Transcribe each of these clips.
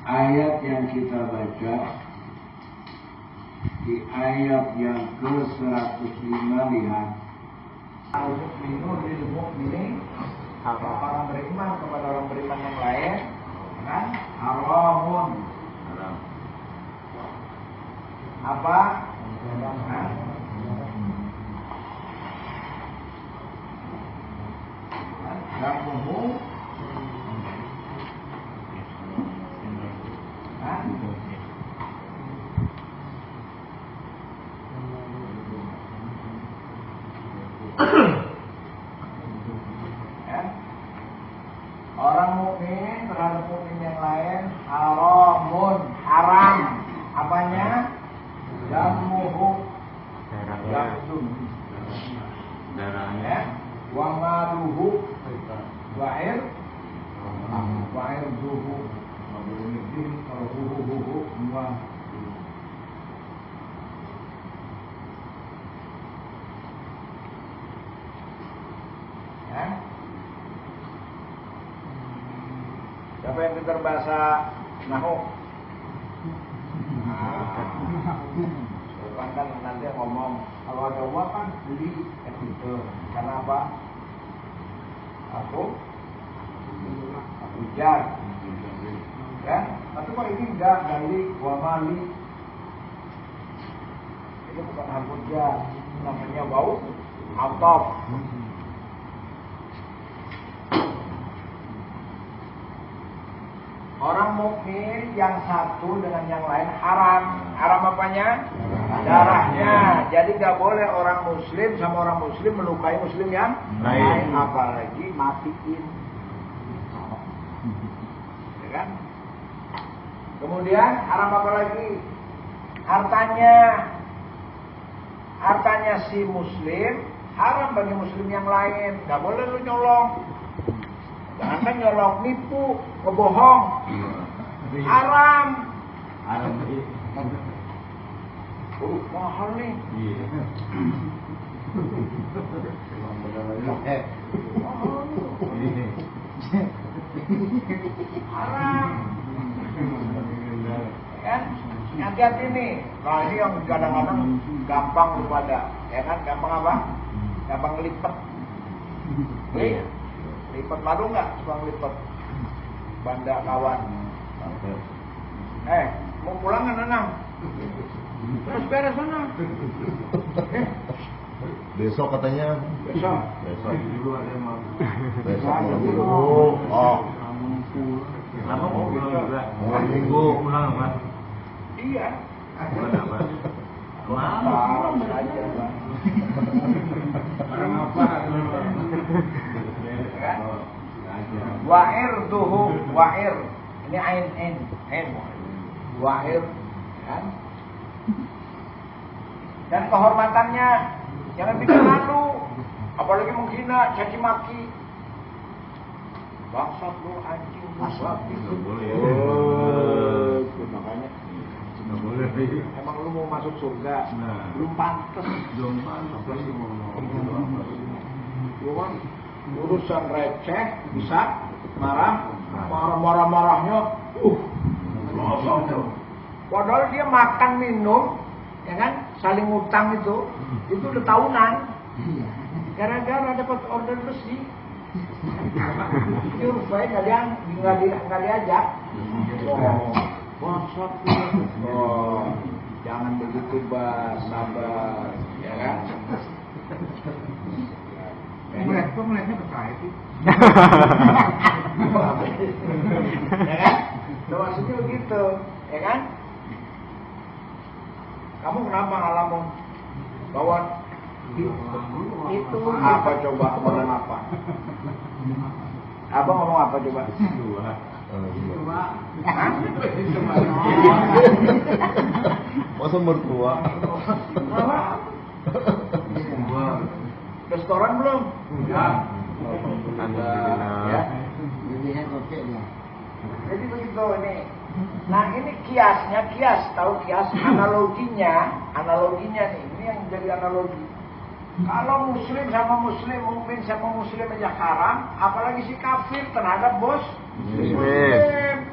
ayat yang kita baca di ayat yang ke-105, lihat. Al-mu'minu lil mu'mini, orang beriman kepada orang beriman yang lain, kan? Haramun. Apa? Damuhu. Orang mukmin terhadap mukmin yang lain haramun, haram. Apanya? Damuhu, darahnya, wa maluhu, wa'ir duhu, kalau huhu semua. Siapa yang pintar bahasa Nahu? Kan nanti ngomong kalau ada uang kan beli itu. Karena apa? Aku jar, kan? Tapi kok ini enggak dari wamali? Itu bukan hakujar, namanya wau atop. Orang mukmin yang satu dengan yang lain haram. Haram apanya? Darahnya. Jadi nggak boleh orang muslim sama orang muslim melukai muslim yang lain, apalagi matiin. Ya kan? Kemudian haram apa lagi? Hartanya si muslim haram bagi muslim yang lain. Nggak boleh lu nyolong. Jangan kan nyolong, nipu, ngebohong, haram. Mahal nih. Haram. Kan? Hati-hati nih. Nah ini yang kadang-kadang gampang lu pada, ya kan? Gampang apa? Gampang lipet. Lipat malu nggak? Suang lipat banda kawan. Mau pulang kan Nanang? Terus beres sana. Besok katanya. Besok. Dulu ada yang mau. Besok dulu. Oh. Kenapa mau pulang juga? Minggu. Pulang apa? Iya. Pulang apa? Malam saja, Bang. Barang apa? Kan? Wa'ir duhu, wa'ir. Ini ain. Wa'ir, kan? Dan kehormatannya jangan bikin malu, apalagi menghina, caci maki. Bangsat lu, anjing, bangsat itu. Makanya Nggak boleh. emang lu mau masuk surga, belum pantas. Belum pantas lagi ngomong. Lu kan urusan receh bisa marahnya. Padahal dia makan minum, ya kan, saling utang itu udah tahunan. Gara-gara dapat order besi, survei nggak diajak. Bangsat. Jangan begitu, Bas, sabar, ya kan? Melihatnya percaya sih. Ya kan? Maksudnya begitu, ya kan? Kamu kenapa ngalamun bahwa itu apa coba ngomong apa? Abang ngomong apa coba? Masa mertua? Restoran belum? Ya. Ya. Jadi begitu ini. Nah ini kias, tahu kias analoginya nih, ini yang jadi analogi. Kalau muslim sama muslim, mukmin sama muslim aja haram, apalagi si kafir terhadap bos muslim.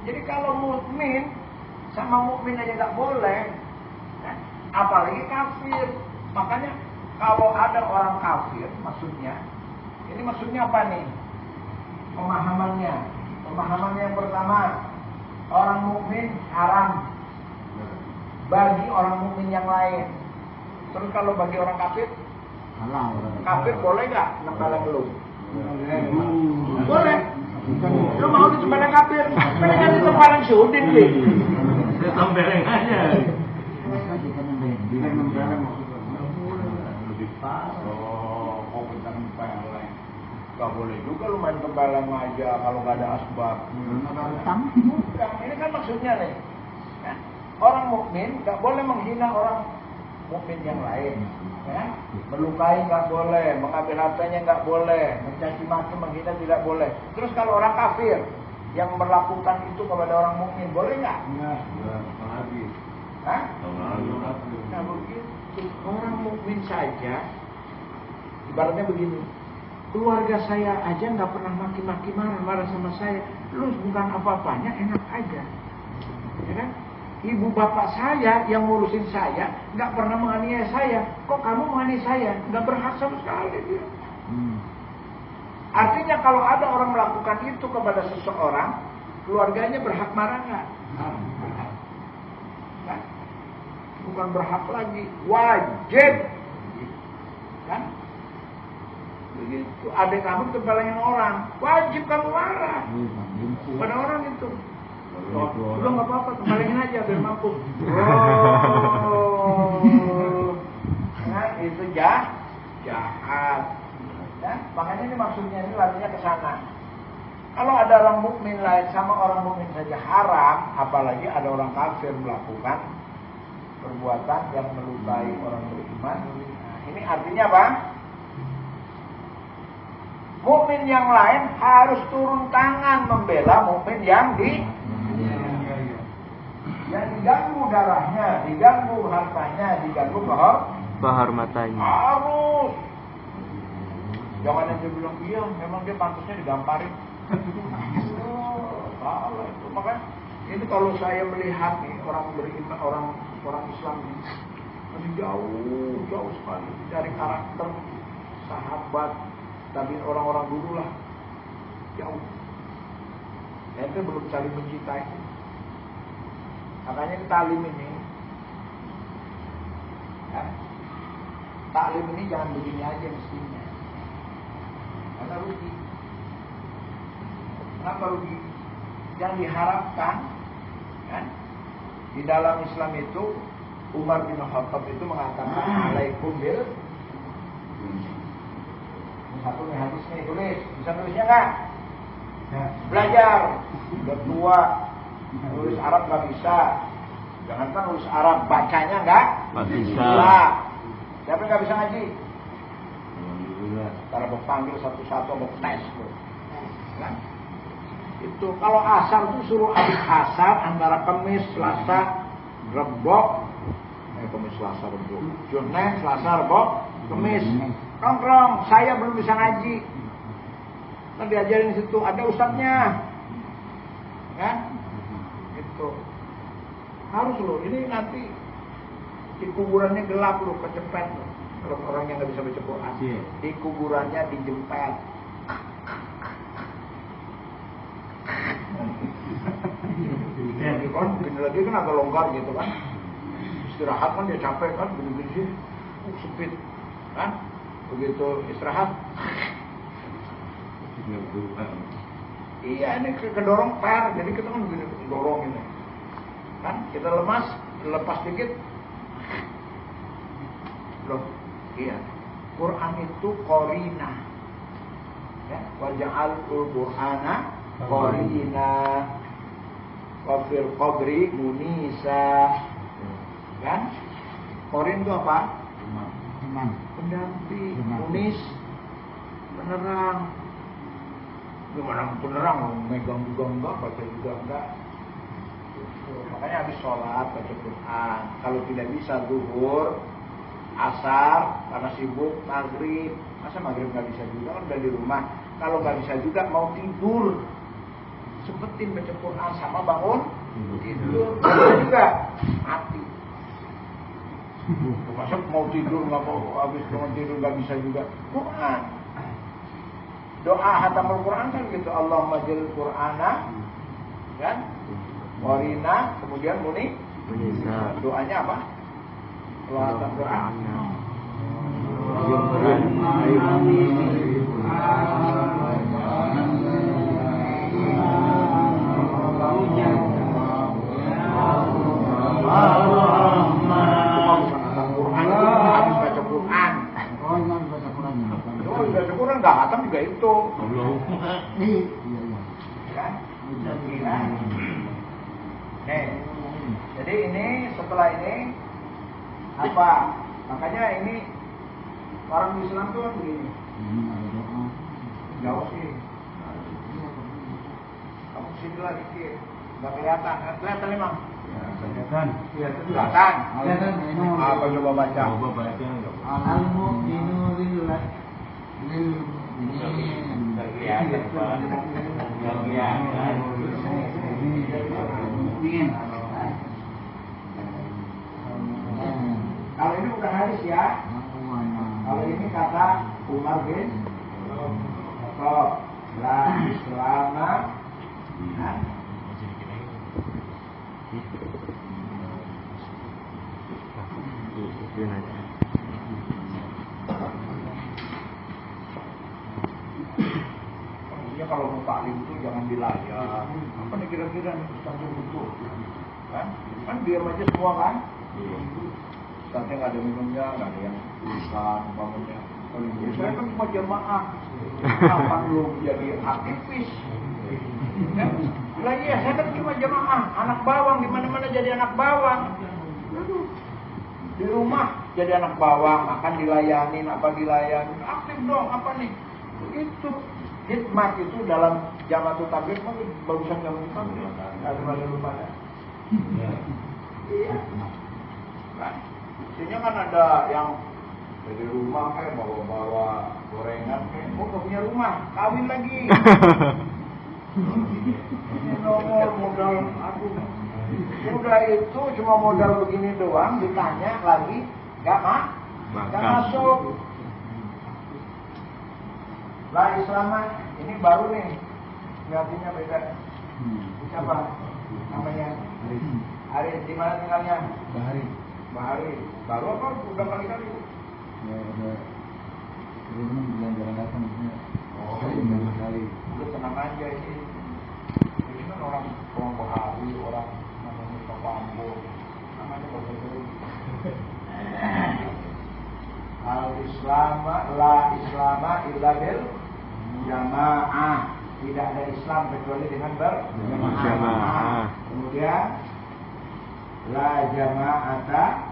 Jadi kalau mukmin sama mukmin aja nggak boleh, kan? Apalagi kafir. Makanya kalau ada orang kafir, ini maksudnya apa nih? Pemahamannya yang pertama, orang mukmin haram bagi orang mukmin yang lain. Terus kalau bagi orang kafir, halal. kafir boleh nggak nempelin lu? Boleh. Lu mau ditempelin kafir? Mereka ditempelin sudin nih. Saya tempeleng aja. Dia nempeleng maksudnya. Lebih parah. Oh, mau ditempelin. Gak boleh juga lu main tempeleng aja kalau gak ada asbab. Ada utang. Bukan, ini kan maksudnya nih. Ya, orang mukmin gak boleh menghina orang mukmin yang lain. Ya, melukai nggak boleh, mengambil hartanya nggak boleh, mencaci maki, menghina tidak boleh. Terus kalau orang kafir yang melakukan itu kepada orang mukmin, boleh nggak? Apalagi. Hah? Apalagi. Nah begitu, orang mukmin saja, ibaratnya begini, keluarga saya aja nggak pernah maki-maki marah sama saya, lu bukan apa-apanya, enak aja, ya kan? Ibu bapak saya yang ngurusin saya nggak pernah menganiaya saya. Kok kamu menganiaya saya? Nggak berhak sama sekali dia. Artinya kalau ada orang melakukan itu kepada seseorang, keluarganya berhak marah nggak? Kan? Bukan berhak lagi, wajib. Kan? Begitu. Adik kamu tempelin orang, wajib kamu marah pada orang itu. Udah nggak apa-apa, kembaliin aja biar mampu. Nah itu jahat. Ya, makanya ini maksudnya ini larinya ke sana. Kalau ada orang mukmin lain sama orang mukmin saja haram, apalagi ada orang kafir melakukan perbuatan yang melukai orang beriman. Nah, ini artinya apa? Mukmin yang lain harus turun tangan membela mukmin yang yang diganggu darahnya, diganggu hartanya, diganggu kehormatannya. Harus. Jangan aja bilang iya, memang dia pantasnya digamparin. Salah itu. Makanya ini kalau saya melihat nih orang beriman, orang Islam ini masih jauh sekali dari karakter sahabat, tapi orang-orang dulu lah jauh. Ente belum saling mencintai. Makanya taklim ini, ya, taklim ini jangan begini aja mestinya, karena rugi. Kenapa rugi? Yang diharapkan, kan? Di dalam Islam itu Umar bin Khattab itu mengatakan alaikum bil. Satu nih hadis nih, tulis. Bisa nulisnya nggak? Belajar. Udah tua. Nulis Arab nggak bisa. Jangankan nulis Arab, bacanya nggak bisa. Siapa nggak bisa ngaji? Alhamdulillah. Cara berpanggil satu-satu mau tes tuh. Kan? Itu kalau asar tuh suruh habis asar antara Kamis, Selasa, Rebo. Kamis, Selasa, Rebo. Jumat, Selasa, Rebo, Kamis. Nongkrong, saya belum bisa ngaji. Kan diajarin di situ, ada ustadznya. Kan? Itu harus loh, ini nanti di kuburannya gelap loh, kecepet loh. Kalau orang yang nggak bisa baca Quran, di kuburannya dijempet. Gini lagi kan agak longgar gitu kan, istirahat kan dia capek kan, gini-gini sih, sempit, kan? Begitu istirahat. Iya ini kedorong per, jadi kita kan begini dorong ini, kan? Kita lepas dikit, loh, iya. Quran itu korina, ya. Waja'alul Qur'ana korina, wafil qabri munisa, kan? Korin itu apa? Teman. Pendamping, munis, penerang. Gimana penerang, megang juga enggak, baca juga enggak. Makanya habis sholat baca Quran. Kalau tidak bisa zuhur, asar, karena sibuk, maghrib. Masa maghrib nggak bisa juga, kan udah di rumah. Kalau nggak bisa juga mau tidur, sempetin baca Quran sama bangun tidur. Bisa juga mati. Masa mau tidur nggak mau, habis bangun tidur nggak bisa juga. Quran. Doa hatamul Quran kan gitu. Allahumma jalil Qur'ana, kan? Warina, kemudian muni. Menisa. Doanya apa? Kalau hatam Quran. Habis baca Quran. Oh, ini harus baca Quran. Oh, baca Quran nggak hatam juga itu. Iya, iya. Kan? Nih, jadi ini setelah ini apa? Makanya ini orang Islam tuh kan begini. Ini ada doa. Jauh sih. Kamu sini lah dikit. Nggak kelihatan. Kelihatan emang? Kelihatan. Kelihatan. Apa coba baca? Coba baca enggak? Al-mu'minu lillah. Nggak kelihatan, Pak. Nggak kelihatan. Kalau ini bukan hadis ya. Kalau ini kata Umar bin Khattab, la islama. Nah, Itu aja. Intinya kalau mau taklim itu jangan dilayan. Apa nih kira-kira nih Ustaz itu? Kan diam aja semua kan? Ustaznya nggak ada minumnya, nggak ada yang tulisan, umpamanya. Saya kan cuma jamaah. Kapan lu jadi aktivis? Kan? Lah iya, saya kan cuma jamaah, anak bawang, di mana-mana jadi anak bawang. Di rumah jadi anak bawang, akan dilayanin, apa dilayanin, aktif dong, apa nih? Begitu. Hikmah itu dalam Jamaatul Tabligh mah bagusan Jamaatul Tabligh. Ada lupa ya. Iya. Kan? Sini kan ada yang dari rumah kayak bawa-bawa gorengan kayak, oh gak punya rumah, kawin lagi. Ini nomor modal aku. Udah itu cuma modal begini doang, ditanya lagi, gak masuk. Lah Islamah, ini baru nih, artinya beda. Siapa namanya? Arif, di mana tinggalnya? Bahari. Baru apa? Udah kali-kali? Ya, udah. Jadi teman bilang jarang datang di sini. Oh, Sekali. udah tenang aja ini. Ini kan orang Bahari, orang namanya Pak Ambon. Namanya Bapak Al-Islam, la Islama illa bil jamaah. Tidak ada Islam kecuali dengan berjamaah. Kemudian la jama'ata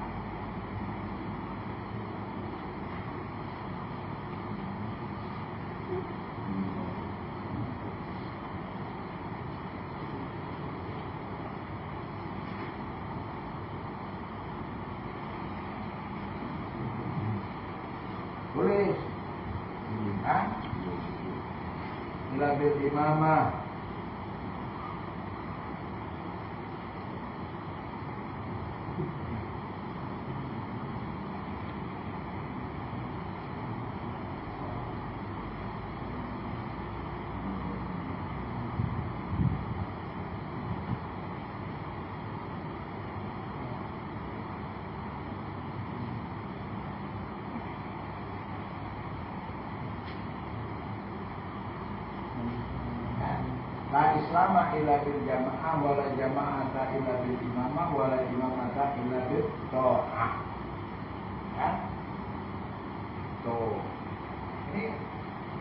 tulis ila bil imamah. La islama illa bil jamaah wala jama'ata illa bil imamah wala imamata illa bil ta'ah. Kan? Tuh. Ini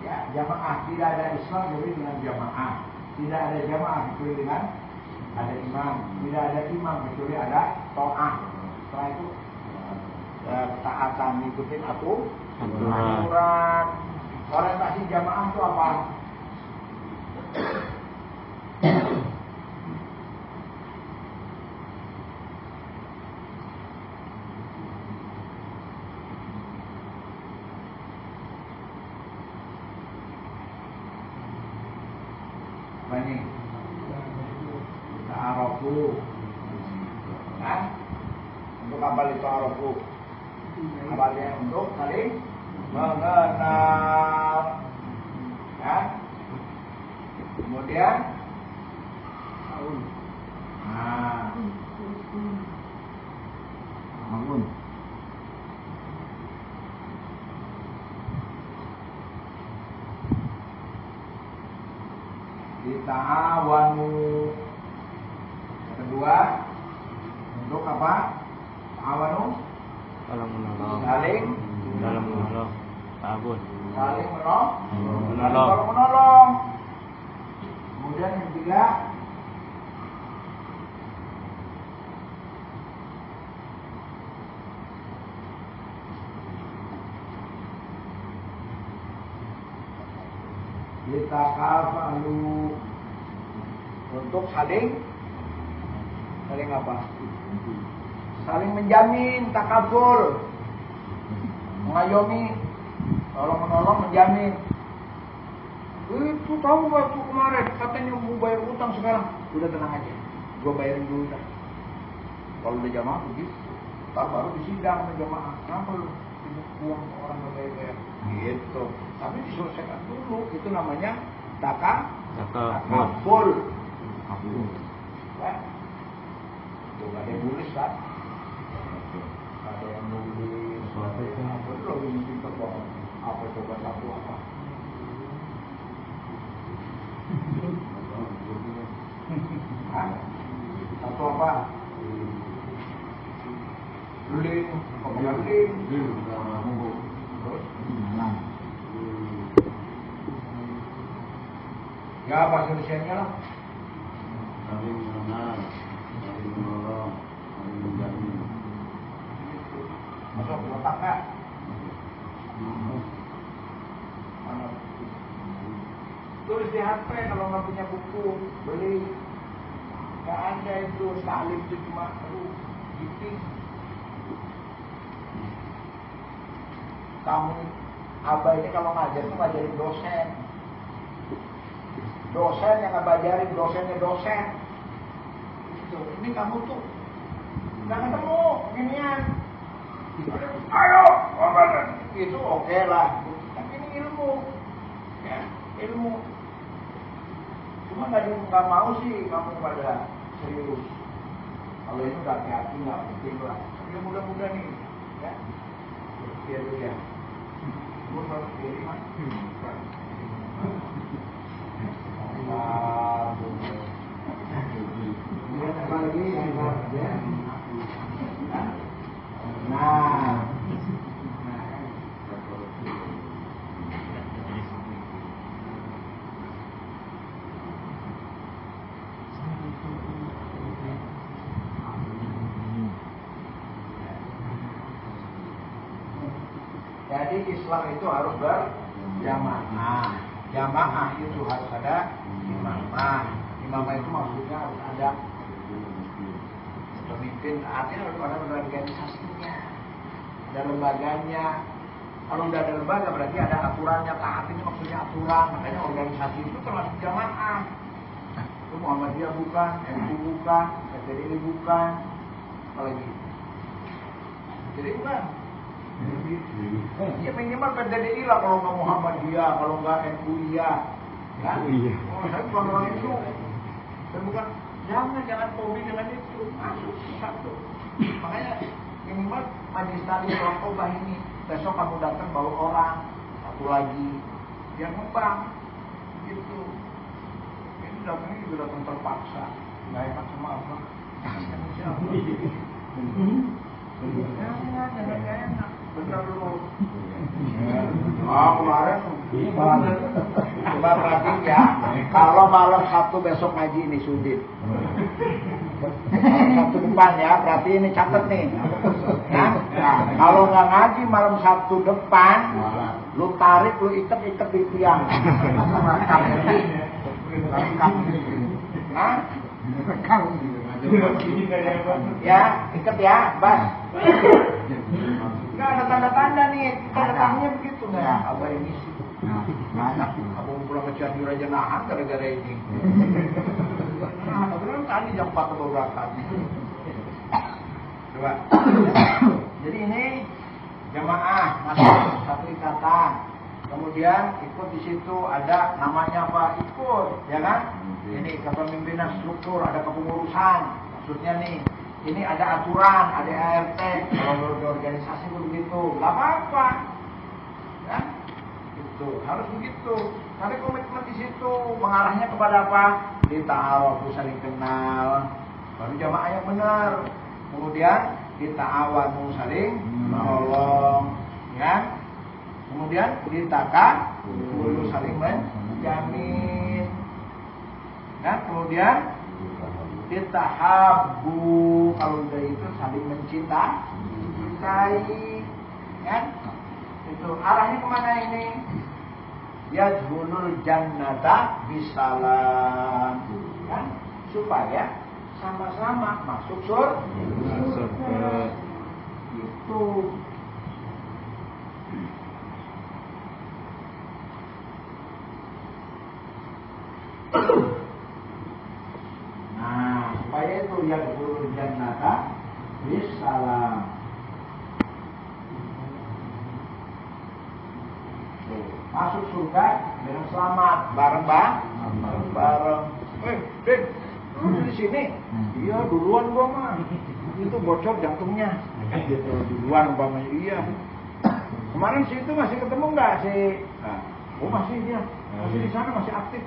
ya jamaah, tidak ada Islam jadi dengan jamaah. Tidak ada jamaah kecuali dengan ada imam. Tidak ada imam kecuali ada ta'ah. Setelah itu taatan ngikutin aturan. Orientasi jamaah itu apa? Ini ta'arofu. Nah, untuk apa itu ta'arofu? Awalnya untuk saling mengenal. Ya. Kemudian nah, Bangun. dita'awanu. Yang kedua untuk apa? Ta'awanu Saling menolong. saling Dalam menolong. Ta'awun. saling menolong. Menolong. Saling menolong. Kemudian yang ketiga ditakafalu untuk saling apa? Saling menjamin, takaful, mengayomi, tolong menolong, menjamin. Itu tahu waktu kemarin katanya mau bayar utang sekarang, udah tenang aja, gua bayarin dulu dah. Kalau udah jamaah begitu, ntar baru disidang sama jamaah. Kenapa lu pinjam uang orang nggak bayar? Gitu. Tapi diselesaikan dulu, itu namanya takaful. Ya. Tuh ada yang nulis kan? Ada yang nulis. Apa itu lagi pintar banget? Apa coba satu apa? Hah? Satu apa? Link, pemegang link. Terus? Ya bahasa Indonesia-nya lah. Saling mengenal, saling menolong, saling menjamin. Masuk otak nggak? Mana? Tulis di HP kalau nggak punya buku, beli. Nggak ada itu, salim itu cuma giping. Kamu, Abah ini kalau ngajar itu ngajarin dosen. Dosen yang ngajarin, dosennya dosen. Gitu. Ini kamu tuh nggak ketemu ginian. Ayo, obat. Itu oke lah. Tapi ini ilmu, ya ilmu. Cuma nggak mau sih kamu pada serius. Kalau ini udah hati-hati nggak penting lah. Tapi mudah-mudah nih, ya. Biar dulu ya. Gue harus pilih mas. Apa lagi yang ya? Nah. Jadi Islam itu harus berjamaah. Jamaah itu harus ada imamah. Imamah itu maksudnya harus ada pemimpin. Artinya harus ada organisasinya, ada lembaganya. Kalau udah ada lembaga berarti ada aturannya. Taat itu maksudnya aturan. Makanya organisasi itu termasuk jamaah. Itu Muhammadiyah bukan, NU bukan, PTDI bukan, apalagi. Jadi bukan. Ya minimal PTDI lah kalau nggak Muhammadiyah, kalau nggak NU ya, kan? Oh, saya bukan orang itu. Saya bukan. Jangan hobi dengan itu. Masuk satu. Makanya minimal majelis tali Rokobah ini besok kamu datang bawa orang satu lagi yang ngembang, gitu. Ini datangnya juga datang terpaksa, nggak enak sama apa? Jangan enak. Benar lu. Kemarin coba perhatiin ya. Kalau malam Sabtu besok ngaji ini Sudin. Malam Sabtu depan ya, berarti ini catat nih. Nah, kalau nggak ngaji malam Sabtu depan, lu tarik, lu ikat di tiang. Hah? Ya, ikat ya, Bang. Nggak ada tanda-tanda nih, tanda-tandanya begitu nggak? Abah ini sih. Abang pulang ke Cianjur aja nahan gara-gara ini. Nah, beneran tadi jam 4 baru berangkat. Coba. Jadi ini jamaah masuk satu ikatan. Kemudian ikut di situ ada namanya apa? Ikut, ya kan? Ini kepemimpinan struktur, ada kepengurusan. Maksudnya nih, ini ada aturan, ada ART. Kalau di organisasi begitu, nggak apa-apa. Ya? Itu harus begitu. Tapi komitmen di situ mengarahnya kepada apa? Dita'awanu saling kenal. Baru jamaah yang benar. Kemudian dita'awanu saling menolong, ya. Kemudian dita'awanu saling menjamin. Dan kemudian ditahabbu, kalau udah itu saling mencintai, kan? Itu arahnya kemana ini? Yadkhulul jannata bisalam, kan? Supaya sama-sama masuk surga. Itu. Nah, supaya itu yadkhulul jannata bisalam. Masuk surga dengan selamat, bareng. Din, lu di sini? Iya, duluan gua mah. Itu bocor jantungnya. Gitu, duluan umpamanya. Iya. Kemarin si itu masih ketemu nggak si? Nah, oh masih dia, masih di sana masih aktif.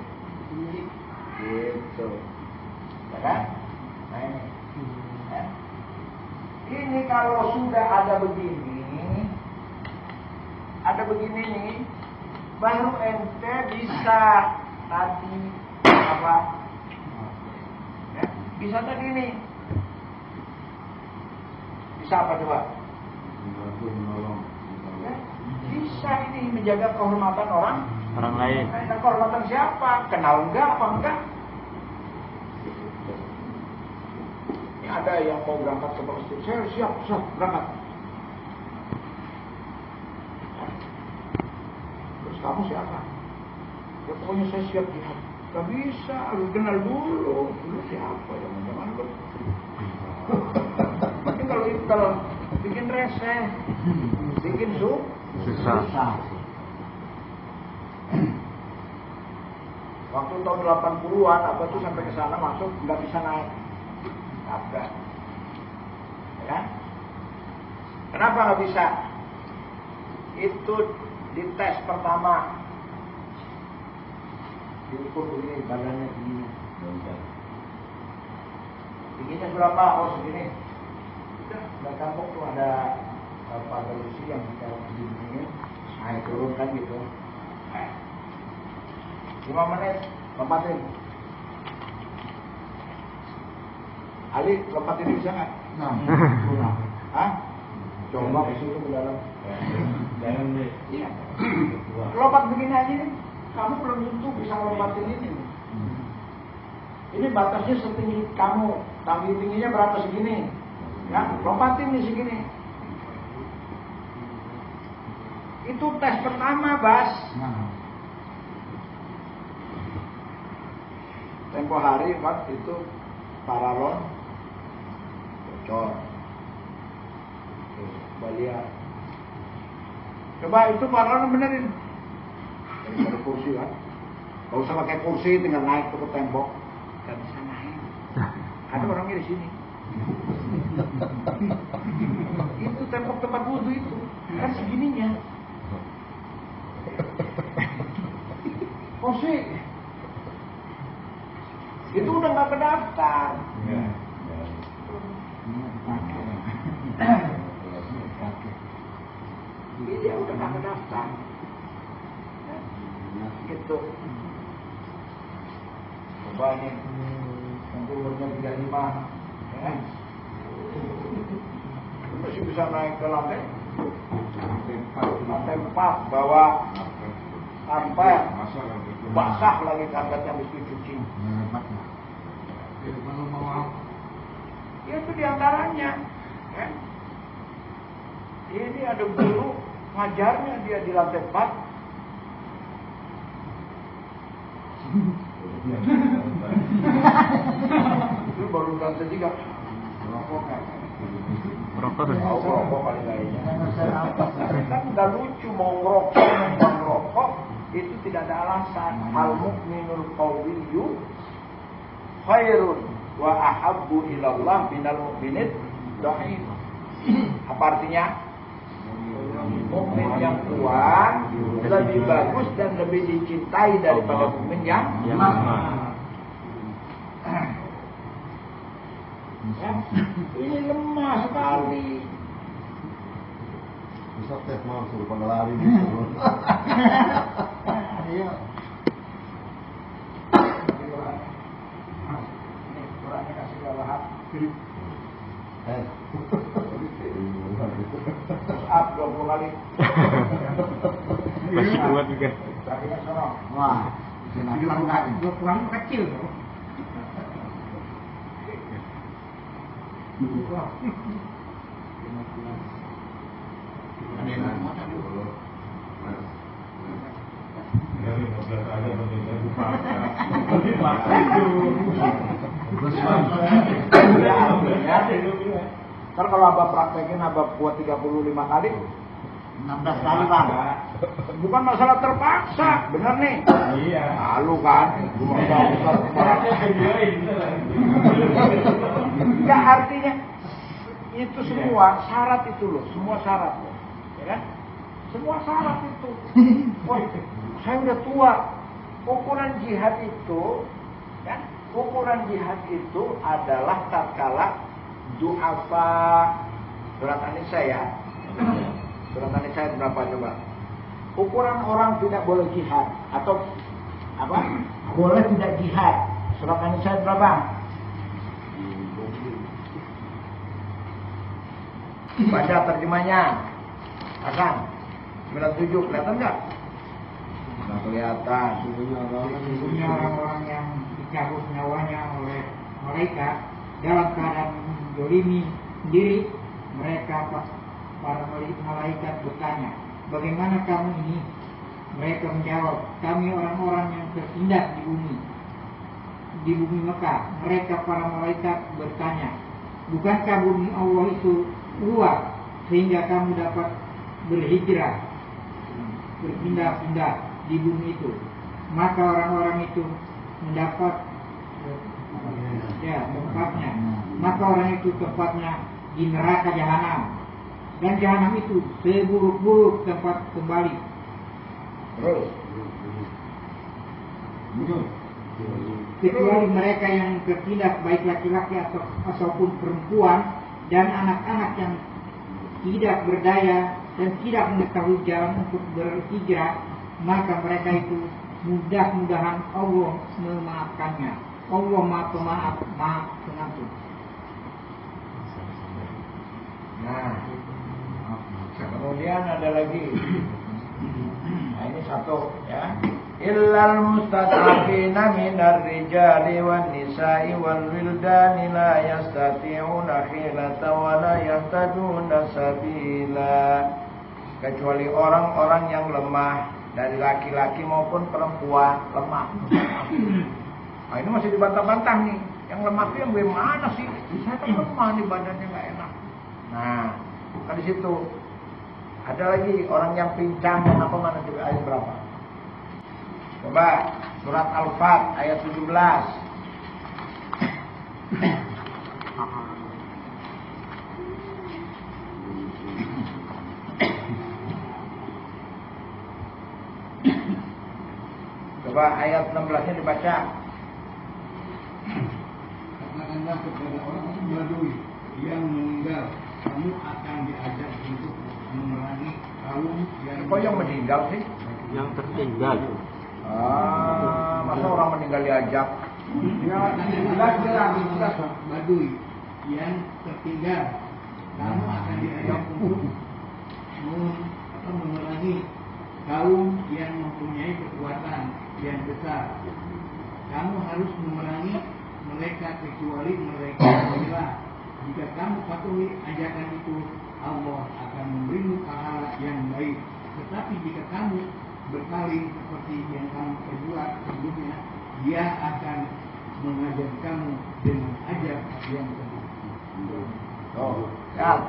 Gitu, ya kan? Nah ini. Ya. Ini kalau sudah ada begini nih. Baru ente bisa tadi apa? Ya, bisa tadi nih. Bisa apa coba? Membantu menolong. Ya, bisa ini menjaga kehormatan orang lain. Nah, kehormatan siapa? Kenal enggak apa enggak? Ini ada yang mau berangkat ke masjid. Saya siap berangkat. Kamu siapa? Ya pokoknya saya siap jihad. Gak bisa, harus kenal dulu. Lu siapa? Jangan-jangan lu. Mungkin kalau bikin reseh, bikin susah. Waktu tahun 80-an apa tuh sampai ke sana masuk nggak bisa naik. Nabrak. Ya kan? Kenapa nggak bisa? Itu di tes pertama diukur begini, badannya begini, tingginya berapa? Oh segini. Udah, nggak gampang tuh ada pada besi yang kita begini, naik turun kan gitu. 5 menit lompatin. Ali lompatin ini bisa nggak? Nah, hah? Coba ke situ ke dalam. Jangan deh. Iya. Lompat begini aja nih. Kamu belum tentu bisa lompatin ini. Ini batasnya setinggi kamu. Tingginya berapa segini? Ya, lompatin nih segini. Itu tes pertama, Bas. Tempo hari Pak itu paralon bocor. Balian. Coba itu paralon benerin. Dari kursi kan. Gak usah pakai kursi, tinggal naik ke tembok. Gak bisa naik. Ada orangnya di sini. Itu tembok tempat wudhu itu kan segininya. Kursi. Itu udah nggak kedaftar. Dia udah nggak kedaftar. Gitu. Coba nih, umurnya 35, ya. Masih bisa naik ke lantai 4, bawa sampai basah lagi karpetnya habis dicuci. Itu diantaranya, ya. Ini ada guru ngajarnya dia di lantai 4. Itu baru lantai 3. Rokok kan? Merokok tuh. Oh, rokok paling lainnya. Kan nggak lucu mau ngerokok, mau ngerokok itu tidak ada alasan. Al mukminul qawiyyu khairun wa ahabbu ilallah minal mukminid dhaif. Apa artinya? Mukmin yang kuat lebih bagus dan lebih dicintai daripada mukmin yang lemah. Ya, ini lemah sekali. Bisa tes mau suruh pada lari gitu. Ayo. Ini kurangnya kasih ke Wahab. Up 20 kali. Masih kuat juga. Kakinya sono. Wah, dua kurang kecil tuh. Ntar kalau abah praktekin abah buat 35 kali 16 kali bang. bukan masalah terpaksa, bener nih. Iya. Lalu kan enggak artinya itu semua syarat itu loh, semua syarat loh, ya kan? Semua syarat itu. Wah, saya udah tua. Ukuran jihad itu, kan? Ukuran jihad itu adalah tatkala du'afa. Surat An-Nisa ya. Surat An-Nisa berapa coba? Ukuran orang tidak boleh jihad atau apa? Boleh tidak jihad. Surat An-Nisa berapa? Baca terjemahnya. Hasan. 97 kelihatan enggak? Nggak kelihatan. Sesungguhnya orang-orang yang dicabut nyawanya oleh malaikat dalam keadaan menzalimi sendiri, mereka para malaikat bertanya, bagaimana kamu ini? Mereka menjawab, kami orang-orang yang tertindas di bumi Mekah. Mereka para malaikat bertanya, bukankah bumi Allah itu luas sehingga kamu dapat berhijrah, berpindah-pindah di bumi itu? Maka orang-orang itu mendapat tempatnya. Maka orang itu tempatnya di neraka jahanam. Dan jahanam itu seburuk-buruk tempat kembali. Terus. Kecuali mereka yang tertindas, baik laki-laki ataupun perempuan dan anak-anak yang tidak berdaya dan tidak mengetahui jalan untuk berhijrah, maka mereka itu mudah-mudahan Allah memaafkannya. Allah Maha Pemaaf, Maha Pengampun. Nah, kemudian ada lagi. Nah, ini satu ya. Illal mustad'afina minar rijali wan nisa'i wal wildani la yastati'una khilata wa la yahtaduna sabila. Kecuali orang-orang yang lemah dari laki-laki maupun perempuan lemah. Nah, ini masih dibantah-bantah nih. Yang lemah itu yang bagaimana sih? Saya kan lemah nih, badannya nggak enak. Nah, kan di situ ada lagi orang yang pincang, apa mana juga ayat berapa? Coba surat Al-Fat ayat 17. Coba ayat 16-nya dibaca. Katakanlah kepada orang Badui yang meninggal, kamu akan diajak untuk memerangi kaum yang... Kok yang meninggal sih? Yang tertinggal. Masa orang meninggal diajak? Jelas Badui yang tertinggal, kamu akan diajak untuk memerangi kaum yang mempunyai kekuatan yang besar. Kamu harus memerangi mereka kecuali mereka bela. Jika kamu patuhi ajakan itu, Allah akan memberimu pahala yang baik. Tetapi jika kamu berpaling seperti yang kamu perbuat sebelumnya, Dia akan mengajar kamu dengan ajar yang benar. Oh, ya.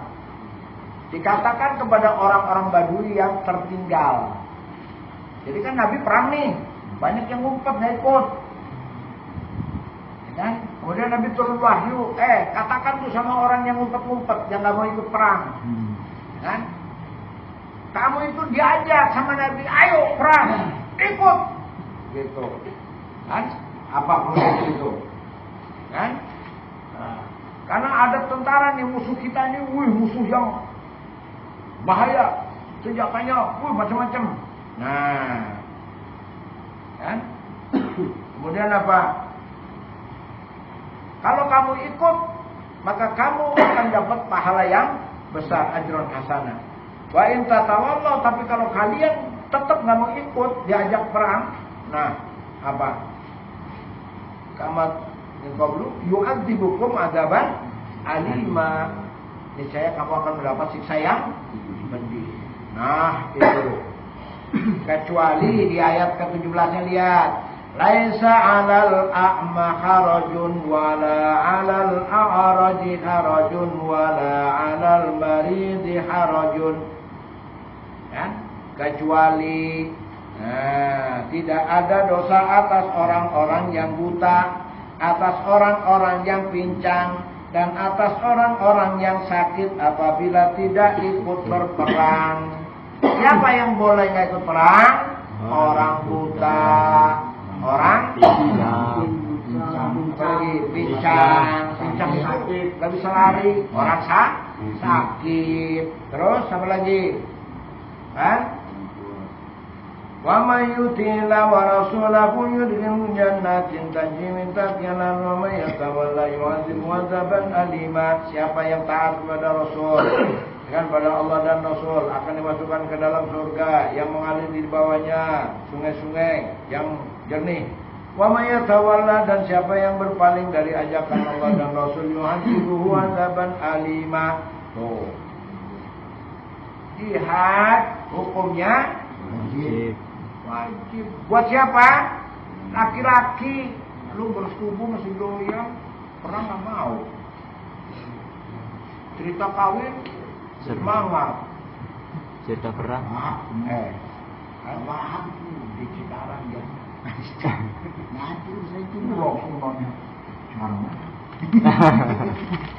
Dikatakan kepada orang-orang Badui yang tertinggal. Jadi kan Nabi perang nih, banyak yang ngumpet nggak ikut. Ya kan? Kemudian Nabi turun wahyu, katakan tuh sama orang yang ngumpet-ngumpet, yang nggak mau ikut perang. Ya kan? Kamu itu diajak sama Nabi, ayo perang, ikut. Gitu. Kan? Apa kemudian itu? Kan? Nah, karena ada tentara nih, musuh kita ini, musuh yang bahaya, senjatanya, macam-macam. Nah, kan? Kemudian apa? Kalau kamu ikut, maka kamu akan dapat pahala yang besar, ajrun hasanah. Wa in tatawallau, tapi kalau kalian tetap nggak mau ikut, diajak perang, nah apa? Kama qablu yu'adzibukum adzaban alima. Niscaya kamu akan mendapat siksa yang pedih. Nah, itu. Kecuali di ayat ke-17-nya lihat, laisa 'alal a'ma harajun wala 'alal a'raji harajun wala 'alal maridi harajun. Kan? Kecuali tidak ada dosa atas orang-orang yang buta, atas orang-orang yang pincang, dan atas orang-orang yang sakit apabila tidak ikut berperang. Siapa yang boleh nggak ikut perang? Orang buta, orang pincang itu nggak bisa lari, orang sakit. Terus apa lagi? Kan? Wa may yuti'illah wa rasulahu yudkhilhu jannatin tajri min tahtiha al-anhar wa may yatawalla yu'adzibhu 'adzaban alima. Siapa yang taat kepada Rasul, dengan pada Allah dan Rasul, akan dimasukkan ke dalam surga yang mengalir di bawahnya sungai-sungai yang jernih. Wa may yatawalla, dan siapa yang berpaling dari ajakan Allah dan Rasul, yu'adzibhu 'adzaban alima. Tuh. Jihad hukumnya wajib. Buat siapa? Laki-laki. Lu bersetubuh masih doyan, perang nggak mau. Cerita kawin semangat. Cerita perang. Wahab di Cikarang ya. Nanti saya tunggu semuanya. Cikarang mana?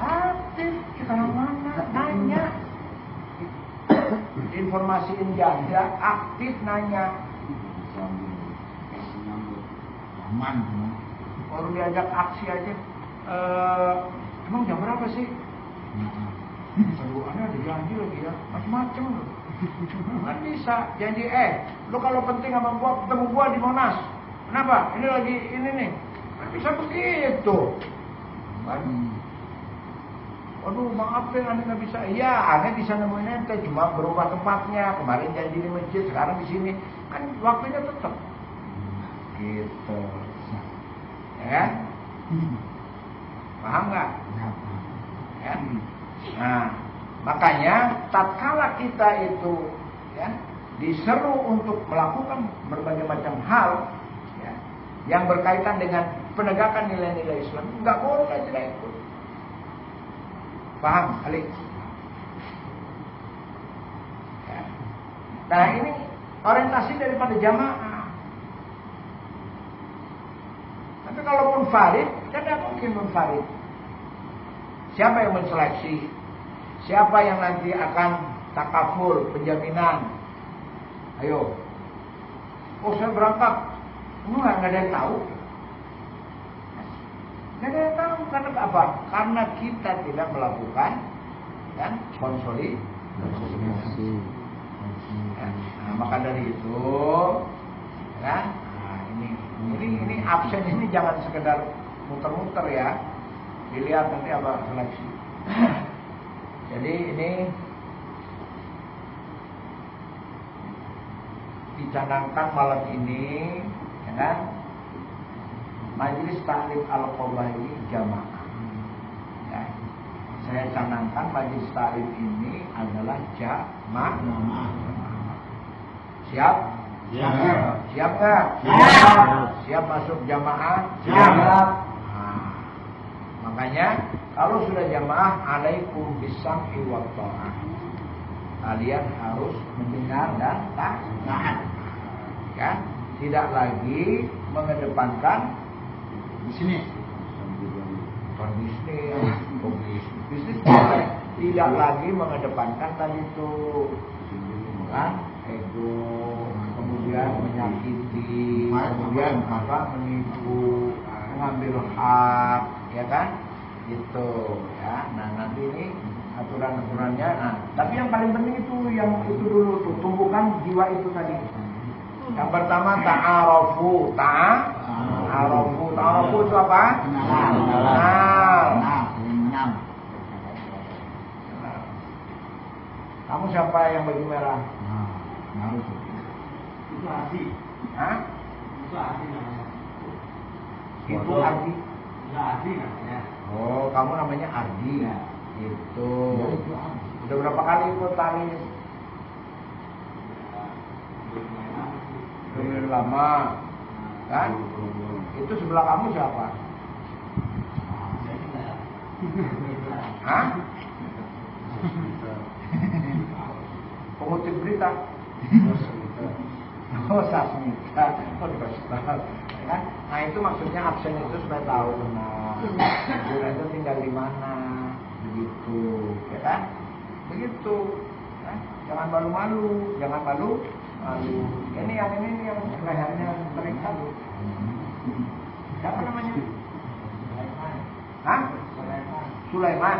Aktif Cikarang mana? Nanya. Informasiin janda, aktif nanya. Aman. Baru diajak aksi aja. Emang jam berapa sih? Seruannya ada janji lagi ya, macam-macam loh. Kan bisa janji, lu kalau penting sama gua, ketemu gua di Monas. Kenapa? Ini lagi ini nih. Kan bisa begitu. Kan? Aduh, maaf deh, aneh nggak bisa. Iya, aneh bisa nemuin ente, cuma berubah tempatnya. Kemarin janji di masjid, sekarang di sini. Kan waktunya tetap. Gitu. Ya kan? Paham nggak? Ya. Nah, makanya tatkala kita itu ya diseru untuk melakukan berbagai macam hal ya, yang berkaitan dengan penegakan nilai-nilai Islam, nggak boleh tidak ikut. Paham, Ali? Ya. Nah, ini orientasi daripada jamaah. Tapi kalau munfarid, kan tidak mungkin munfarid. Siapa yang menseleksi? Siapa yang nanti akan takaful, penjaminan? Ayo. Oh, saya berangkat. Enggak ada yang tahu. Nggak ada yang tahu. Karena apa? Karena kita tidak melakukan kan, konsolidasi. Nah, maka dari itu kan, ini absen ini jangan sekedar muter-muter ya. Dilihat nanti apa seleksi. Jadi ini dicanangkan malam ini, ya kan? Majelis Taklim Al-Qabaili Jamaah. Ya. Saya canangkan majelis taklim ini adalah jamaah. Siap? Siap. Siap nggak? Siap. Siap masuk jamaah? Siap. Makanya kalau sudah jamaah, alaikum bisam'i wa ta'ah. Kalian harus mendengar dan taat. Ya, tidak lagi mengedepankan Bisnis. bisnis boleh. Tidak lagi mengedepankan tadi itu kan ego, kemudian menyakiti, kemudian menipu, mengambil hak, ya kan? Gitu ya. Nah, nanti ini aturan-aturannya. Nah, tapi yang paling penting itu yang itu dulu tuh, tumbuhkan jiwa itu tadi. Yang pertama ta'arufu, ta'arufu itu apa? Kenal. Kamu siapa yang baju merah? Itu Ardi. Hah? Itu Ardi namanya. Itu Ardi. Enggak Ardi namanya. Oh, kamu namanya Ardi. Ya. Itu. Udah berapa kali ikut tari? Udah lama. Kan? Itu sebelah kamu siapa? Hah? Pengutip berita. Oh, Sasmita. Oh, dikasih tahu. Kan? Nah, itu maksudnya absen itu supaya tahu benar. Bulan itu tinggal di mana, begitu, ya kan? Begitu. Nah, jangan malu-malu, jangan malu. Ini yang lehernya mereka. Siapa namanya? Hah? Sulaiman.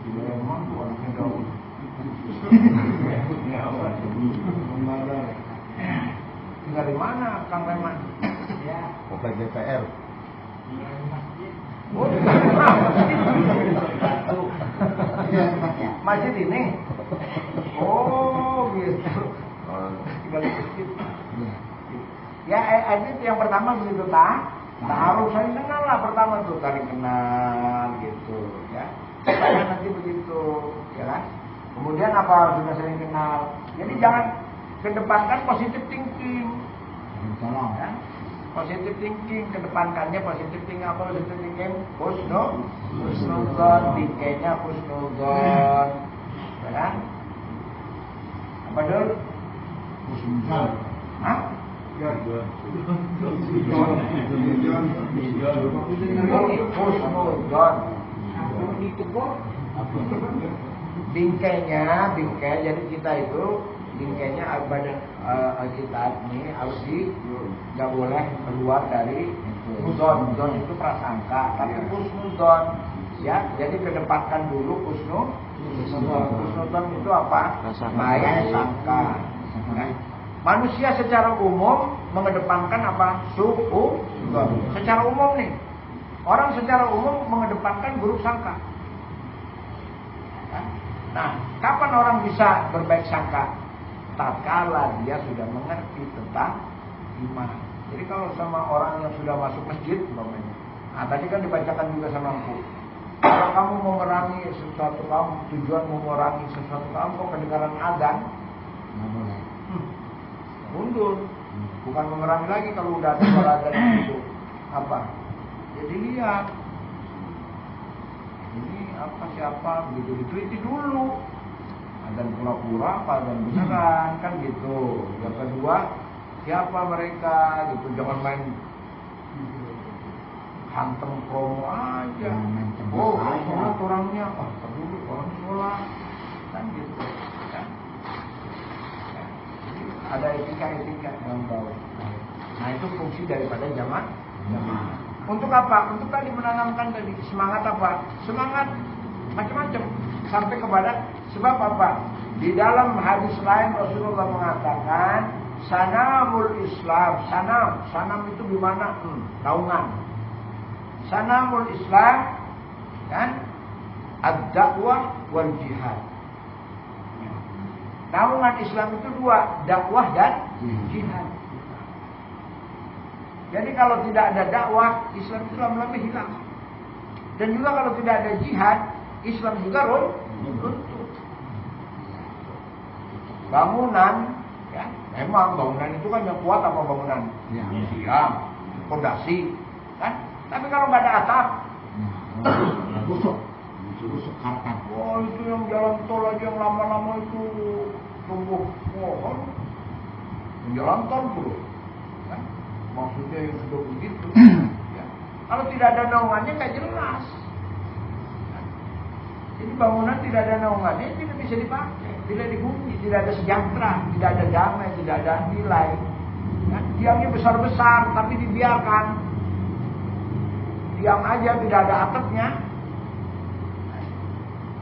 Sulaiman tuh anaknya Daud. Tinggal di mana, Kang Leman? Ya. Komplek DPR. Oh, masjid ini. Oh, gitu. Tinggal di masjid. Ya, itu yang pertama begitu harus saling kenal lah pertama tuh, saling kenal gitu, ya. Supaya nanti begitu, ya kan? Kemudian apa sudah saling kenal? Jadi jangan kedepankan positive thinking. Ya. Positive thinking, kedepankannya positive thinking. Apa positive thinking? Husnuzon, tingkahnya husnuzon, ya kan? Apa dulu? Husnuzon. Hah? Husnuzon. Bingkai, jadi kita itu bingkainya badan kita ini harus nggak boleh keluar dari zon itu prasangka, tapi husnuzon ya, jadi kedepankan dulu husnuzon itu apa? Baik sangka. Manusia secara umum mengedepankan apa? Suudzon. Secara umum nih, orang secara umum mengedepankan buruk sangka. Nah, kapan orang bisa berbaik sangka? Tatkala dia sudah mengerti tentang iman. Jadi kalau sama orang yang sudah masuk masjid, umpamanya. Nah, tadi kan dibacakan juga sama aku. Kalau kamu mau memerangi sesuatu, kamu tujuan mau memerangi sesuatu, kamu kok kedengaran azan, mundur. Bukan memerangi lagi kalau udah ada suara azan itu. Apa? Jadi lihat. Ini apa siapa begitu diteliti dulu. Ada pura-pura apa dan beneran kan gitu. Yang kedua, siapa mereka gitu, jangan main hantem promo aja. Oh, sholat orangnya, dulu orang sholat kan gitu kan. Ada etika yang bawa. Nah, itu fungsi daripada jamaah. Untuk apa? Untuk tadi menanamkan tadi semangat apa? Semangat macam-macam sampai kepada sebab apa? Di dalam hadis lain Rasulullah mengatakan sanamul Islam. Sanam itu di mana? Naungan. Sanamul Islam kan ad-dakwah wal jihad. Naungan Islam itu dua, dakwah dan jihad. Jadi kalau tidak ada dakwah, Islam itu lama-lama hilang. Dan juga kalau tidak ada jihad, Islam juga runtuh. Bangunan, ya, memang bangunan itu kan yang kuat apa bangunan? Tiang, fondasi, kan? Tapi kalau nggak ada atap, busuk kartan. Wah, itu yang jalan tol aja yang lama-lama itu tumbuh pohon. Yang jalan tol bro. Kan? Maksudnya yang sudah begitu. Ya. Kalau tidak ada naungannya nggak jelas. Jadi bangunan tidak ada naungannya tidak bisa dipakai, tidak dihuni, tidak ada sejahtera, tidak ada damai, tidak ada nilai. Ya. Tiangnya besar-besar tapi dibiarkan. Tiang aja tidak ada atapnya.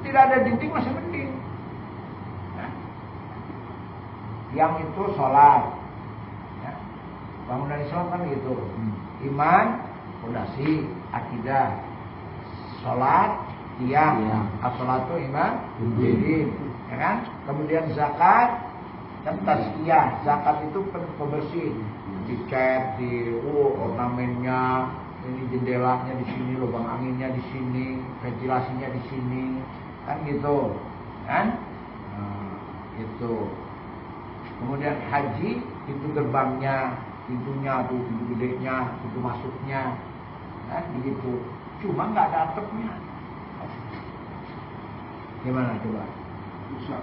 Tidak ada dinding masih mending. Ya. Tiang itu sholat. Ya. Bangunan Islam kan gitu. Iman, fondasi, akidah, sholat, tiang, as-sholatu iman, dinding, ya kan? Kemudian zakat dan tazkiyah. Zakat itu pembersih, dicat, di ornamennya, ini jendelanya di sini, lubang anginnya di sini, ventilasinya di sini. Kan gitu, kan? Gitu. Kemudian haji itu gerbangnya, pintunya tuh, pintu gedenya, pintu masuknya, kan? Begitu. Cuma nggak ada atapnya. Gimana coba? Bisa.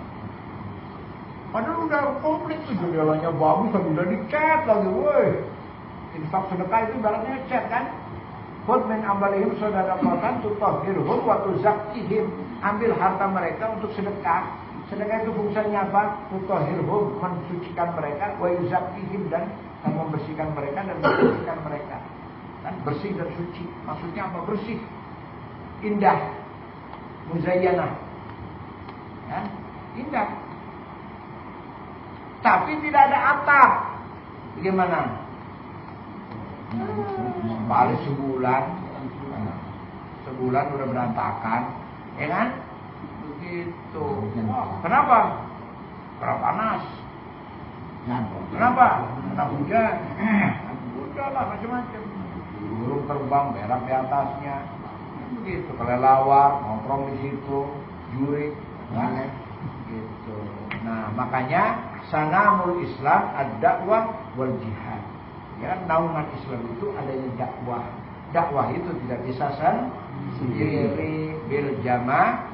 Padahal udah komplit tuh jendelanya bagus, tapi udah dicat lagi, woi. Infak sedekah itu ibaratnya cat kan? Khudh min amwalihim shadaqatan tutahhiruhum wa tuzakkihim. Ambil harta mereka untuk sedekah. Sedekah itu fungsinya apa? Tutahhiruhum, mensucikan mereka, wa yuzakkihim, dan membersihkan mereka dan mensucikan mereka. Kan bersih dan suci. Maksudnya apa? Bersih, indah, muzayyanah. Ya, indah. Tapi tidak ada atap. Bagaimana? Paling sebulan udah berantakan, ya kan? Begitu. Kenapa? Karena panas. Kenapa? Karena hujan. Udahlah macam-macam. Burung terbang berak di atasnya. Begitu. Kelelawar nongkrong di situ, jurik, kan? Gitu. Nah, makanya sanamul Islam ad-dakwah wal jihad. Ya, naungan Islam itu adanya dakwah. Dakwah itu tidak bisa sendiri, bil jamaah.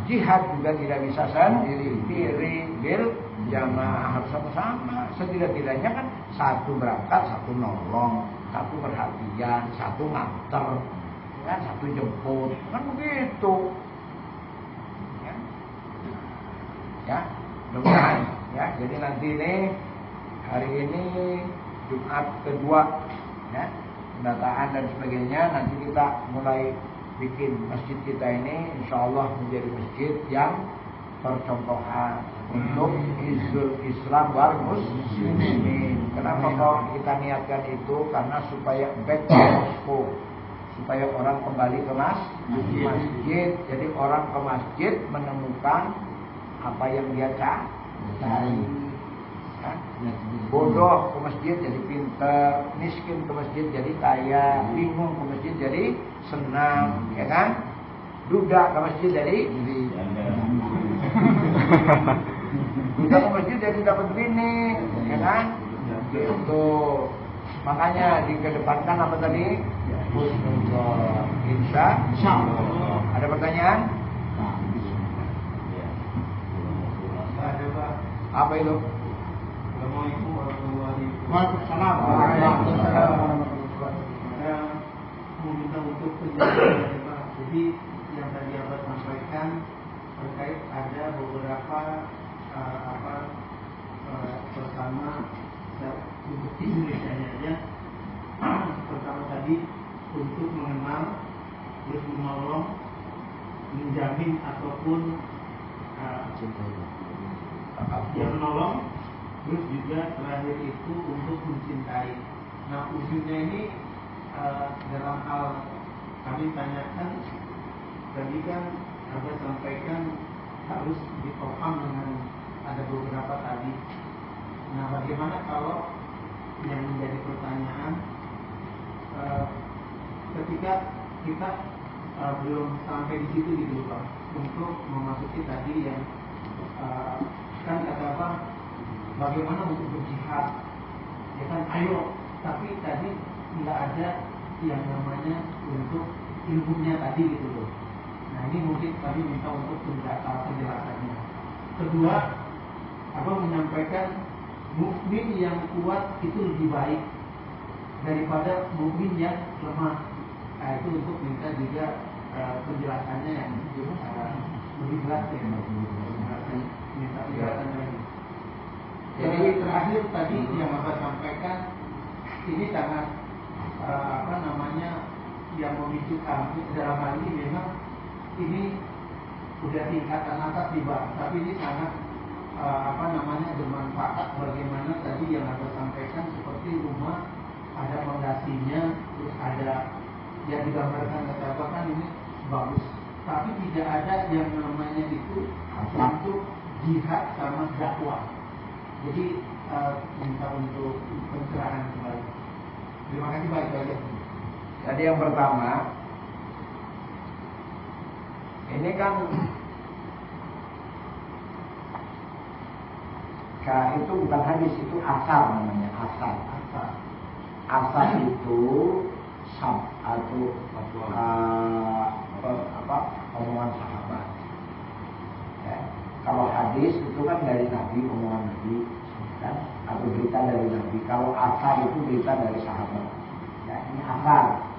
Jihad juga tidak bisa sendiri, bil jamaah, harus sama-sama. Setidak-tidaknya kan satu berangkat, satu nolong, satu perhatian, satu nganter, ya, satu jemput, kan begitu. Ya, mudah-mudahan. Ya, jadi nanti ini hari ini Jumat kedua, ya, pendataan dan sebagainya. Nanti kita mulai bikin masjid kita ini, insya Allah menjadi masjid yang percontohan untuk izul Islam wal muslimin. Kenapa kok kita niatkan itu? Karena supaya back to school, supaya orang kembali ke masjid. Jadi orang ke masjid menemukan apa yang dia cari. Ya. Bodoh ke masjid jadi pintar, miskin ke masjid jadi kaya, bingung ke masjid jadi senang, ya kan? Duda ke masjid jadi duda ke masjid jadi dapat bini, ya kan? Gitu. Makanya dikedepankan apa tadi? Husnuzon. Insya Allah. Ada pertanyaan? Apa itu? Assalamualaikum warahmatullahi Waalaikumsalam. Saya meminta untuk penjelasan Pak. Jadi yang tadi Abah sampaikan terkait ada beberapa pertama untuk Indonesia aja. Pertama tadi untuk mengenal, terus menolong, menjamin ataupun yang menolong, terus juga terakhir itu untuk mencintai. Nah, ujungnya ini dalam hal kami tanyakan tadi kan Anda sampaikan harus ditopang dengan ada beberapa tadi. Nah, bagaimana kalau yang menjadi pertanyaan ketika kita belum sampai di situ gitu Pak, untuk memasuki tadi yang kan kata apa, bagaimana untuk berjihad, ya kan, ayo, tapi tadi nggak ada yang namanya untuk ilmunya tadi gitu loh. Nah ini mungkin tadi minta untuk penjelasannya. Kedua, Abang menyampaikan mukmin yang kuat itu lebih baik daripada mukmin yang lemah. Nah itu untuk minta juga penjelasannya yang lebih jelas ya. Minta penjelasan lagi. Jadi terakhir tadi yang Abang sampaikan ini sangat yang memicu kami dalam hal ini memang ini udah tingkatan atas di bawah, tapi ini sangat bermanfaat. Bagaimana tadi yang Abang sampaikan seperti rumah ada fondasinya, terus ada yang digambarkan kata Abang kan ini bagus, tapi tidak ada yang namanya itu untuk jihad sama dakwah. Jadi minta untuk pencerahan kembali. Terima kasih baik-baik. Jadi yang pertama, ini kan itu bukan hadis, itu asar namanya, asar. Asar itu atau omongan sahabat. Ya. Kalau hadis itu kan dari Nabi, omongan Nabi, kan? Atau berita dari Nabi. Kalau asar itu berita dari sahabat. Ya, ini asar.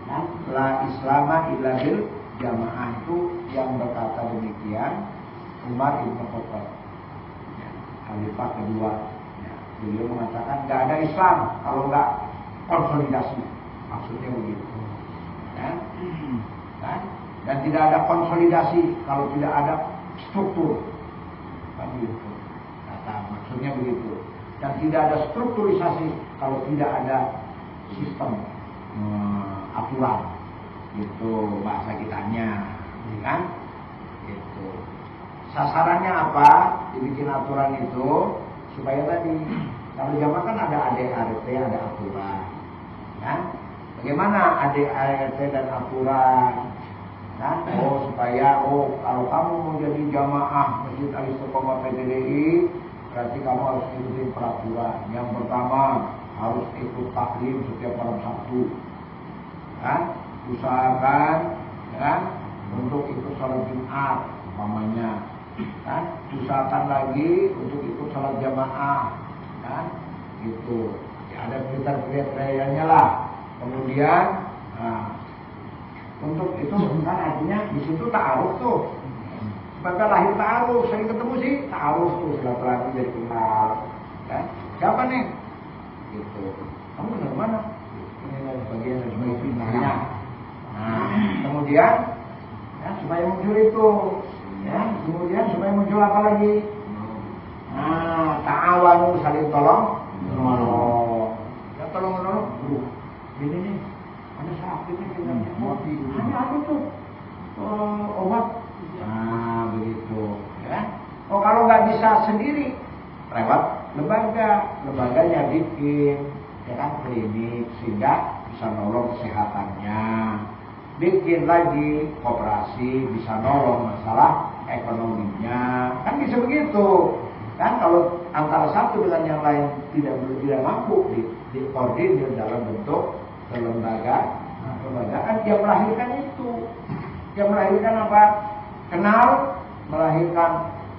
Dan la islama illa bil jamaah, itu yang berkata demikian Umar bin Khattab, ya, khalifah kedua. Ya, beliau mengatakan nggak ada Islam kalau nggak konsolidasi. Maksudnya begitu. Kan? Dan tidak ada konsolidasi kalau tidak ada struktur. Begitu. Kata maksudnya begitu. Dan tidak ada strukturisasi kalau tidak ada sistem aturan. Itu bahasa kitanya, kan? Itu. Sasarannya apa? Dibikin aturan itu supaya tadi kalau jamaah kan ada ADART, ada aturan. Kan? Bagaimana ADART dan aturan? Nah, supaya kalau kamu mau jadi jamaah Masjid Al-Istiqomah PTDI, berarti kamu harus ikutin peraturan. Yang pertama harus ikut taklim setiap malam Sabtu, kan? Usahakan, kan? Untuk ikut sholat Jumat, umpamanya, kan? Usahakan lagi untuk ikut sholat jamaah, kan? Gitu. Ya, ada kriteria-kriterianya lah. Kemudian, untuk itu kan artinya di situ ta'aruf tuh. Sebentar lahir ta'aruf, sering ketemu sih ta'aruf tuh, silaturahmi jadi kenal. Kan? Siapa nih? Gitu. Kamu kenal mana? Ini adalah bagian dari semuanya. Nah, kemudian ya, supaya muncul itu, ya, kemudian supaya muncul apa lagi? Nah, ta'awanu, saling tolong menolong. Ya, tolong menolong. Ini nih, ada sakit nih kita mati. Ada tuh obat. Nah, begitu, ya. Kalau nggak bisa sendiri, lewat lembaganya bikin, ya kan, klinik, sehingga bisa nolong kesehatannya. Bikin lagi koperasi, bisa nolong masalah ekonominya, kan bisa begitu. Kan kalau antara satu dengan yang lain tidak mampu dikoordinir dalam bentuk kelembagaan, yang melahirkan itu, yang melahirkan apa? Kenal, melahirkan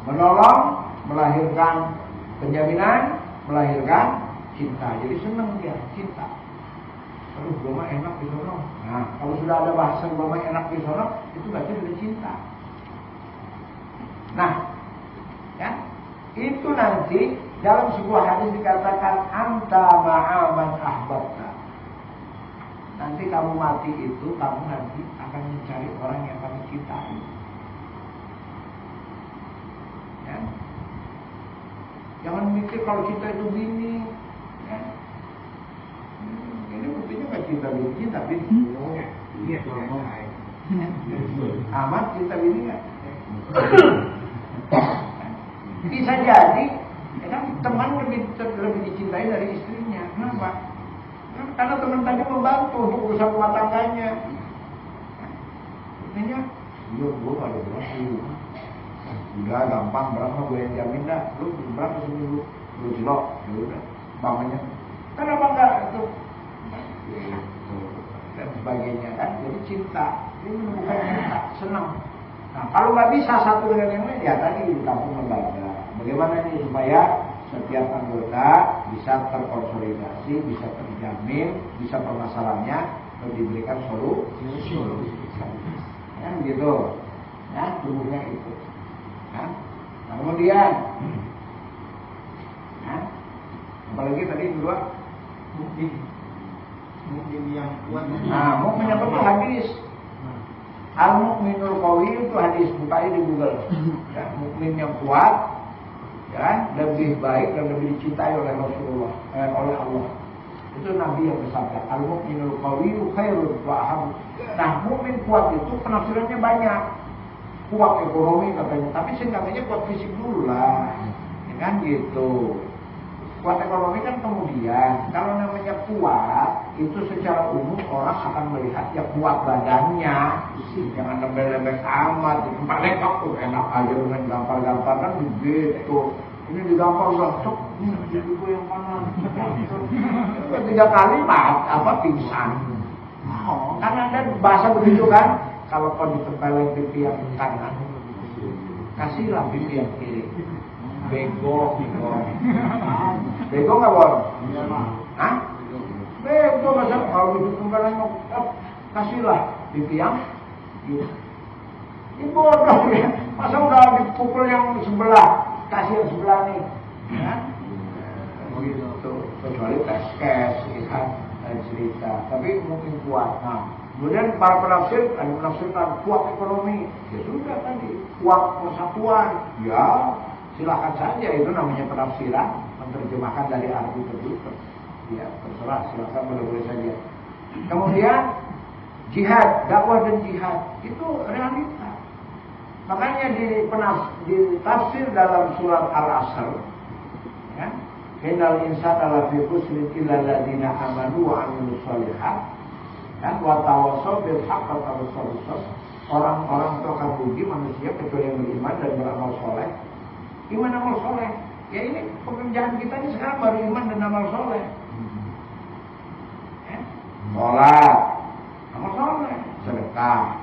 menolong, melahirkan penjaminan, melahirkan cinta. Jadi senang dia, cinta. Aduh, gue mah enak di sono. Nah, kalau sudah ada bahasa gue mah enak di sono, itu berarti sudah cinta. Nah, ya, itu nanti dalam sebuah hadis dikatakan anta ma'aman ahbabta. Nanti kamu mati itu, kamu nanti akan mencari orang yang kamu cintai. Ya. Jangan mikir kalau cinta itu bini. Ya. Ini buktinya gak cinta bini. Iya, Amat cinta bini gak? Bisa jadi, ya kan, teman lebih dicintai dari istrinya. Kenapa? Karena teman tadi membantu untuk urusan rumah tangganya. Artinya, iya gue pada berapa udah gampang, berapa gue yang jamin dah. Lu berapa seminggu? 10 kilo, ya udah. Mamanya, kenapa enggak itu? dan sebagainya kan. Jadi cinta, ini menumbuhkan cinta, senang. Nah kalau nggak bisa satu dengan yang lain, ya tadi ditampung lembaga. Bagaimana nih supaya setiap anggota bisa terkonsolidasi, bisa terjamin, bisa permasalahannya diberikan solusi. Ya begitu. Ya, tumbuhnya itu. Ya. Nah, kemudian, ya, apalagi tadi kedua, mungkin yang kuat. nah, mukmin yang betul hadis. Al-mu'minul qawi itu hadis, buka di Google. Ya, mukmin yang kuat, ya, lebih baik dan lebih dicintai oleh Rasulullah, oleh Allah. Itu Nabi yang bersabda, al-mu'minul qawi khairun wa aham. Nah, mukmin kuat itu penafsirannya banyak. Kuat ekonomi katanya, tapi sih katanya kuat fisik dulu lah, ya kan gitu. Kuat ekonomi kan kemudian. Kalau namanya kuat, itu secara umum orang akan melihat ya kuat badannya. Jangan lembek-lembek amat. Di tempat lekap tuh enak aja dengan gampar-gampar kan begitu. Ini digampar-gampar, jadi gue yang kanan. 3 kali pingsan. Oh, kan ada bahasa begitu kan. Kalau kau ditempelin pipi yang kanan, kasihlah pipi yang kiri. Bego nggak boleh? Hah? Bego masa kalau ditempelin kasihlah pipi yang kiri. Ini bodoh ya. Masa udah dipukul yang sebelah, kasih yang sebelah nih, ya? Begitu. Kecuali tes cash, kan cerita. Tapi mungkin kuat. Nah. Kemudian para penafsir ada menafsirkan kuat ekonomi, ya sudah tadi kuat persatuan, ya silakan saja itu namanya penafsiran, menerjemahkan dari arti tersebut, ya terserah silakan boleh saja. Kemudian jihad, dakwah dan jihad itu realita. Makanya ditafsir dalam surat Al-Asr, ya, innal insana lafi khusrin illa alladziina aamanu wa 'amilus shalihat. Dan watawasau bil haqq wa tawasau bis sabr. Orang-orang itu akan rugi manusia kecuali yang beriman dan beramal soleh. Iman amal soleh. Ya ini pekerjaan kita ini sekarang baru iman dan amal soleh. Sholat, amal soleh, sedekah.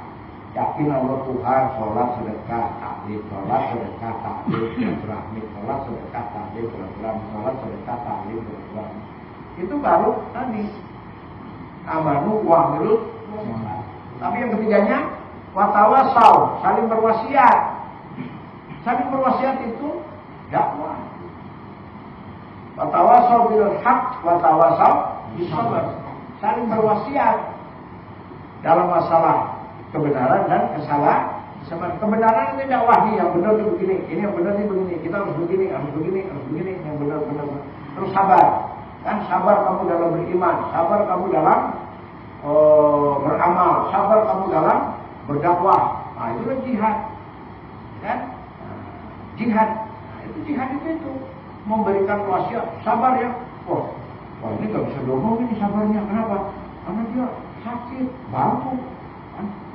Yakin Allah Tuhan, sholat, sedekah, tahlil, sholat, sedekah, tahlil, berahmi, sholat, sedekah, tahlil, berahmi, sholat, sedekah, tahlil, berahmi. Itu baru tadi. Amanu wa amilu. Tapi yang ketiganya watawasau, saling berwasiat. Saling berwasiat itu dakwah. Watawasau bil haq, watawasau bis sabr. Saling berwasiat dalam masalah kebenaran dan kesalahan. Kebenaran itu dakwah nih, yang benar itu begini, ini yang benar itu begini, kita harus begini, yang benar. Terus sabar. Kan sabar kamu dalam beriman, sabar kamu dalam beramal, sabar kamu dalam berdakwah. Nah itu kan jihad, kan? Jihad, nah, itu jihad itu memberikan wasiat, sabar ya. Wah ini nggak bisa diomongin ini sabarnya, kenapa? Karena dia sakit, bantu.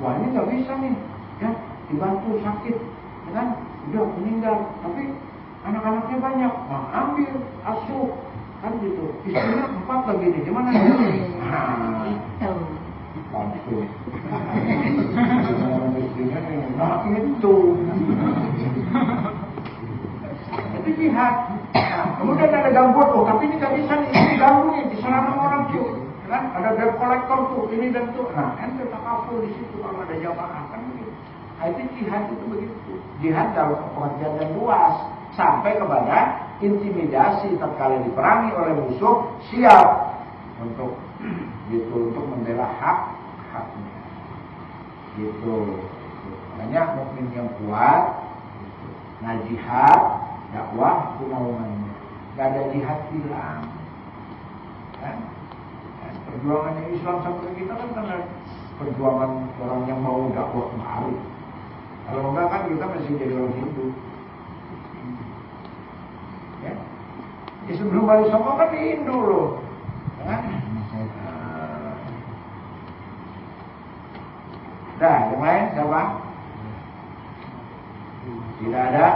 Wah ini nggak bisa nih, ya dibantu sakit, ya kan? Udah meninggal, tapi anak-anaknya banyak, nah, ambil asuh. Kan gitu, istrinya 4 lagi nih, gimana nih? Langsung. Istrinya nih, nah itu. Itu jihad. Nah, kemudian ada gangguan, oh tapi ini gak bisa nih, ini ganggu nih, diserang sama orang tuh. Kan ada debt collector tuh, ini dan tuh. Nah, ente takaful di situ kalau ada jamaah kan begitu. Nah, itu jihad itu begitu. Jihad dalam pengertian yang luas sampai kepada intimidasi tatkala diperangi oleh musuh, siap untuk gitu, untuk membela haknya gitu. Makanya mukmin yang kuat gitu. Nah jihad dakwah itu naungannya, nggak ada jihad hilang kan? Perjuangannya Islam sampai kita kan karena perjuangan orang yang mau dakwah kemari. Kalau enggak kan kita masih jadi orang Hindu. Ya, sebelum Bali Songo kan di Indo loh, kan? Dah, yang lain siapa? Tidak ada,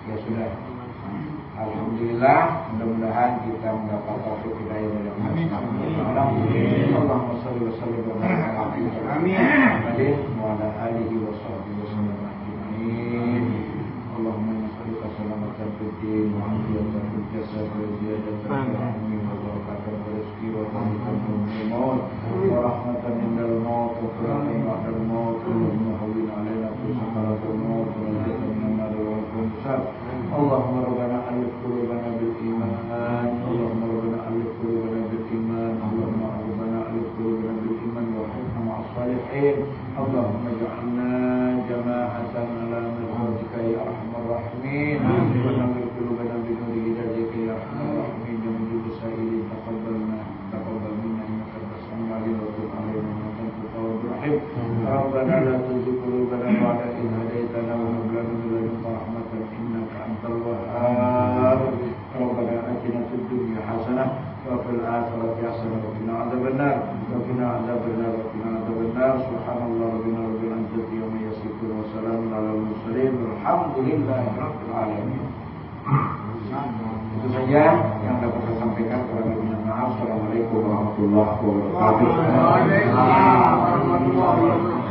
ya sudah. Alhamdulillah, mudah-mudahan kita mendapat taufik hidayah dari Allah. Allahumma shalli wa sallim wa barik جسد وزيادة العلم وبركة الرزق وطريقة الموت ورحمة عند الموت وفرة بعد الموت اللهم هون علينا في سكرات الموت ونجاة من النار والحساب. اللهم ربنا ألف قلوبنا بالإيمان، اللهم ربنا ألف قلوبنا بالإيمان، اللهم ربنا ألف قلوبنا بالإيمان وحفظنا مع الصالحين. اللهم اجعلنا جماعة على مرضاتك يا أرحم الراحمين، ونور قلوبنا بنور هدايتك يا أرحم الراحمين. ومن سائلين تقبل منا إنك أنت السميع العليم وتب علينا إنك أنت التواب الرحيم. ربنا لا تزغ قلوبنا بعد إذ هديتنا وهب لنا من لدنك رحمة إنك أنت الوهاب. ربنا آتنا في الدنيا حسنة وفي الآخرة حسنة وقنا عذاب النار وقنا عذاب النار وقنا عذاب النار. سبحان الله ربنا رب العزة عما يصفون وسلام على المرسلين والحمد لله رب العالمين. Itu saja yang dapat saya sampaikan. Kurang lebihnya maaf. Assalamualaikum warahmatullahi wabarakatuh. Waalaikumsalam warahmatullahi wabarakatuh.